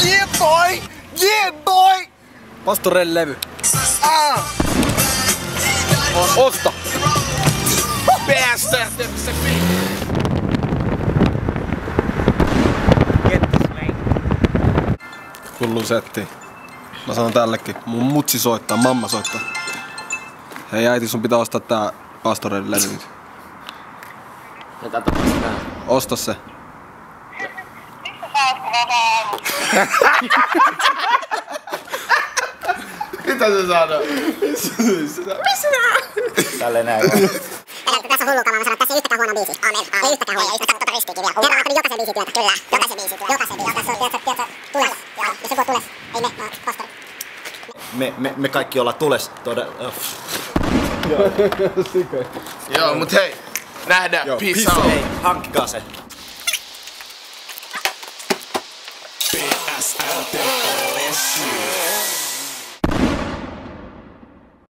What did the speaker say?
Yeah boy! Yeah boy! Pastorelle levy. Osta! Bastard! Hullu setti. Mä sanon tällekin. Mun mutsi soittaa, mamma soittaa. Hei äiti, sun pitää ostaa tää Pastorelle levy nyt. Ja katsotaan sitä. Osta se. Mitä se sanoo? Tälleen näin vaan. Tässä on hullu kama, mä sanon, että tässä ei yhtäkään huono biisi. Aamen. Ei yhtäkään huono, ei yhtäkään tota ristiikin vielä. Kerran jokaisen biisin työtä, kyllä. Jokaisen biisin työtä. Jokaisen biisin työtä. Tiedätkö, tules. Joo, jos joku on tules. Ei me, mä Pastori. Me kaikki ollaan tules todella. Joo, mut hei. Nähdään. Peace out. Hei, hankkikaa se. PSLT.